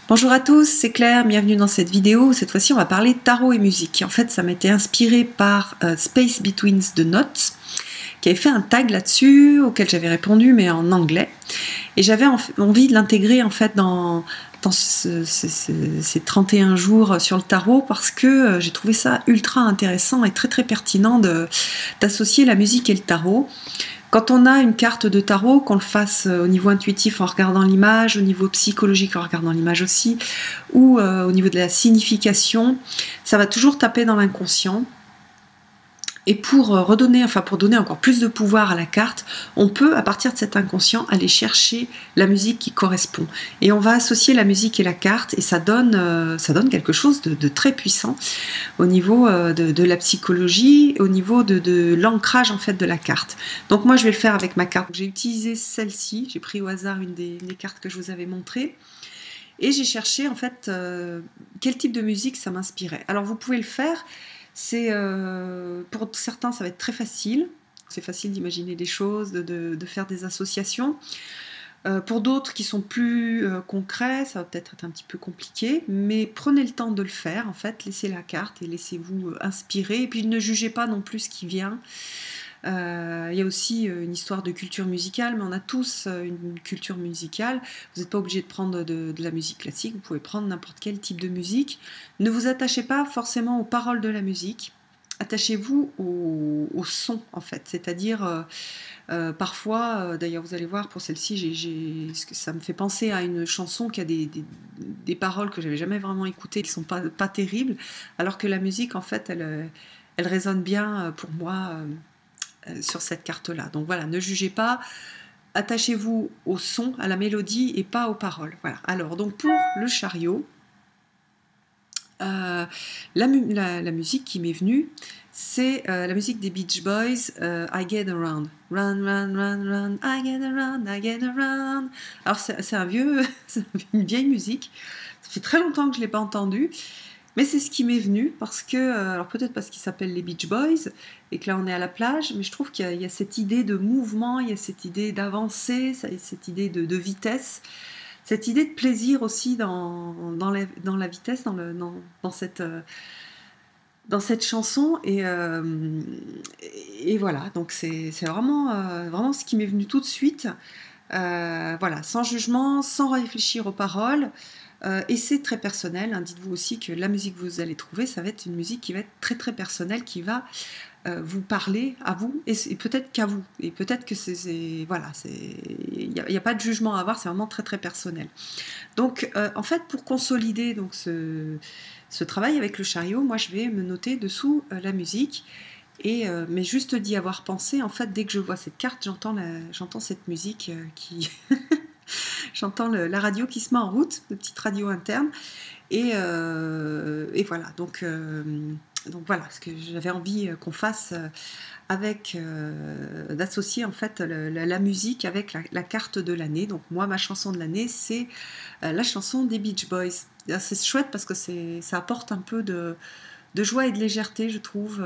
Bonjour à tous, c'est Claire, bienvenue dans cette vidéo. Cette fois-ci, on va parler tarot et musique. En fait, ça m'a été inspiré par Space Between the Notes, qui avait fait un tag là-dessus, auquel j'avais répondu, mais en anglais. Et j'avais envie de l'intégrer en fait dans ces 31 jours sur le tarot, parce que j'ai trouvé ça ultra intéressant et très très pertinent d'associer la musique et le tarot. Quand on a une carte de tarot, qu'on le fasse au niveau intuitif en regardant l'image, au niveau psychologique en regardant l'image aussi, ou au niveau de la signification, ça va toujours taper dans l'inconscient. Et pour donner encore plus de pouvoir à la carte, on peut, à partir de cet inconscient, aller chercher la musique qui correspond. Et on va associer la musique et la carte, et ça donne quelque chose de très puissant au niveau de la psychologie, au niveau de l'ancrage en fait de la carte. Donc moi, je vais le faire avec ma carte. J'ai utilisé celle-ci, j'ai pris au hasard une des cartes que je vous avais montrées. Et j'ai cherché en fait quel type de musique ça m'inspirait. Alors vous pouvez le faire. Pour certains, ça va être très facile. C'est facile d'imaginer des choses, de faire des associations. Pour d'autres qui sont plus concrets, ça va peut-être être un petit peu compliqué, mais prenez le temps de le faire, en fait, laissez la carte et laissez-vous inspirer, et puis ne jugez pas non plus ce qui vient. Il y a aussi une histoire de culture musicale, mais on a tous une culture musicale. Vous n'êtes pas obligé de prendre de la musique classique, vous pouvez prendre n'importe quel type de musique. Ne vous attachez pas forcément aux paroles de la musique, attachez-vous au son en fait, c'est-à-dire parfois, d'ailleurs vous allez voir pour celle-ci, ça me fait penser à une chanson qui a des paroles que j'avais jamais vraiment écoutées, qui sont pas terribles, alors que la musique en fait elle résonne bien pour moi sur cette carte-là. Donc voilà, ne jugez pas, attachez-vous au son, à la mélodie et pas aux paroles. Voilà. Alors donc pour le chariot, la musique qui m'est venue, c'est la musique des Beach Boys, I Get Around. Run, run, run, run, I get around, I get around. Alors c'est une vieille musique, ça fait très longtemps que je ne l'ai pas entendue, mais c'est ce qui m'est venu, parce que, alors peut-être parce qu'ils s'appellent les Beach Boys, et que là on est à la plage, mais je trouve qu'il y a cette idée de mouvement, il y a cette idée d'avancée, cette idée de vitesse, cette idée de plaisir aussi dans la vitesse, dans cette chanson, et voilà, donc c'est vraiment ce qui m'est venu tout de suite, voilà, sans jugement, sans réfléchir aux paroles, et c'est très personnel, hein. Dites-vous aussi que la musique que vous allez trouver, ça va être une musique qui va être très très personnelle, qui va vous parler à vous, et peut-être qu'à vous, et peut-être que voilà, il n'y a pas de jugement à avoir, c'est vraiment très très personnel. Donc en fait, pour consolider donc ce travail avec le chariot, moi je vais me noter dessous la musique, mais juste d'y avoir pensé, en fait, dès que je vois cette carte, j'entends cette musique qui j'entends la radio qui se met en route, la petite radio interne, et voilà, donc voilà ce que j'avais envie qu'on fasse d'associer en fait la musique avec la carte de l'année. Donc moi, ma chanson de l'année, c'est la chanson des Beach Boys. C'est chouette parce que ça apporte un peu de joie et de légèreté, je trouve,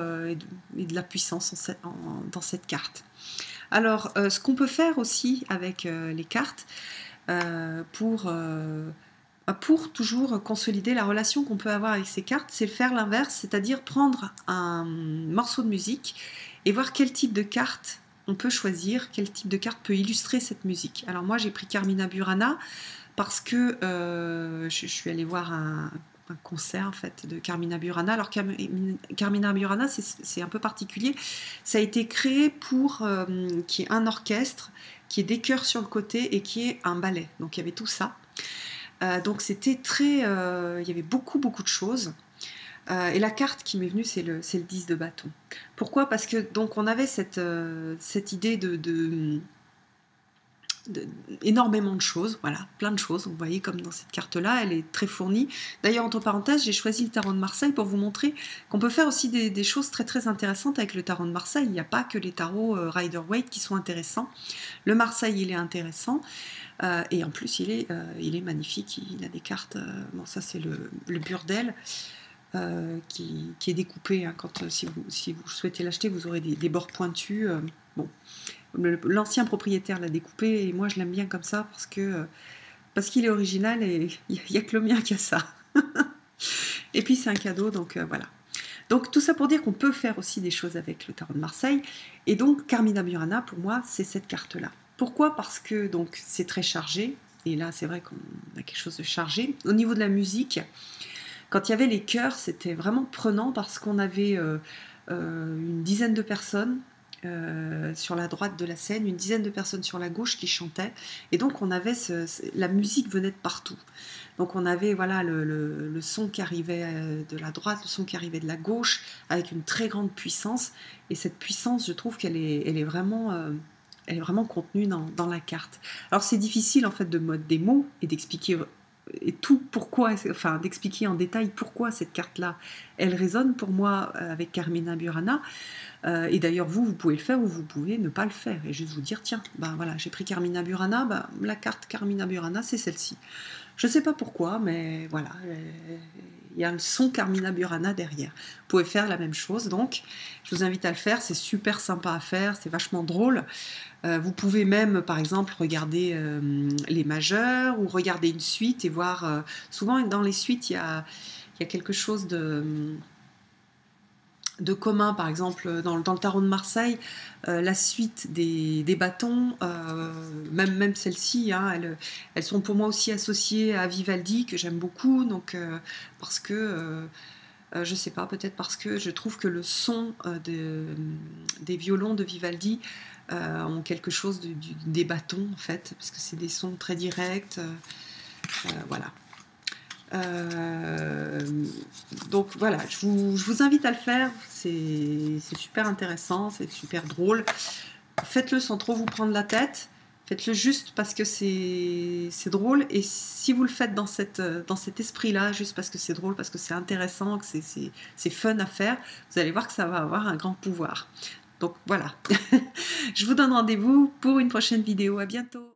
et de la puissance dans cette carte. Alors, ce qu'on peut faire aussi avec les cartes, pour toujours consolider la relation qu'on peut avoir avec ces cartes, c'est faire l'inverse, c'est-à-dire prendre un morceau de musique et voir quel type de carte on peut choisir, quel type de carte peut illustrer cette musique. Alors moi j'ai pris Carmina Burana parce que je suis allée voir un concert en fait de Carmina Burana. Alors Carmina Burana, c'est un peu particulier, ça a été créé pour qu'il y ait un orchestre, qui ait des chœurs sur le côté et qui ait un ballet, donc il y avait tout ça. Donc c'était très, il y avait beaucoup de choses, et la carte qui m'est venue, c'est le 10 de bâton. Pourquoi? Parce que donc on avait cette idée énormément de choses, voilà, plein de choses, vous voyez comme dans cette carte là, elle est très fournie. D'ailleurs, entre parenthèses, j'ai choisi le tarot de Marseille pour vous montrer qu'on peut faire aussi des choses très très intéressantes avec le tarot de Marseille. Il n'y a pas que les tarots Rider-Waite qui sont intéressants, le Marseille il est intéressant, et en plus il est magnifique, il a des cartes, bon ça c'est le burdel, qui est découpé, hein, si vous souhaitez l'acheter, vous aurez des bords pointus, bon. L'ancien propriétaire l'a découpé, et moi je l'aime bien comme ça parce que parce qu'il est original et il n'y a que le mien qui a ça. Et puis c'est un cadeau, donc voilà. Donc tout ça pour dire qu'on peut faire aussi des choses avec le tarot de Marseille. Et donc Carmina Burana, pour moi, c'est cette carte-là. Pourquoi? Parce que donc c'est très chargé. Et là, c'est vrai qu'on a quelque chose de chargé. Au niveau de la musique, quand il y avait les chœurs, c'était vraiment prenant parce qu'on avait une dizaine de personnes sur la droite de la scène, une dizaine de personnes sur la gauche qui chantaient. Et donc on avait la musique venait de partout. Donc on avait voilà le son qui arrivait de la droite, le son qui arrivait de la gauche, avec une très grande puissance. Et cette puissance, je trouve qu'elle est vraiment contenue dans la carte. Alors c'est difficile en fait de mettre des mots et d'expliquer et tout pourquoi, enfin d'expliquer en détail pourquoi cette carte-là, elle résonne pour moi avec Carmina Burana. Et d'ailleurs vous pouvez le faire ou vous pouvez ne pas le faire et juste vous dire tiens, ben voilà, j'ai pris Carmina Burana, ben, la carte Carmina Burana c'est celle-ci. Je ne sais pas pourquoi, mais voilà, il y a le son Carmina Burana derrière. Vous pouvez faire la même chose, donc je vous invite à le faire, c'est super sympa à faire, c'est vachement drôle. Vous pouvez même, par exemple, regarder les majeurs ou regarder une suite et voir... souvent, dans les suites, il y a quelque chose de commun, par exemple dans le tarot de Marseille, la suite des bâtons, même celles-ci, hein, elles sont pour moi aussi associées à Vivaldi, que j'aime beaucoup, donc, parce que, je sais pas, peut-être parce que je trouve que le son des violons de Vivaldi ont quelque chose des bâtons, en fait, parce que c'est des sons très directs, voilà. Donc voilà, je vous invite à le faire, c'est super intéressant, c'est super drôle. Faites-le sans trop vous prendre la tête, faites-le juste parce que c'est drôle, et si vous le faites dans cet esprit-là, juste parce que c'est drôle, parce que c'est intéressant, que c'est fun à faire, vous allez voir que ça va avoir un grand pouvoir. Donc voilà, je vous donne rendez-vous pour une prochaine vidéo, à bientôt.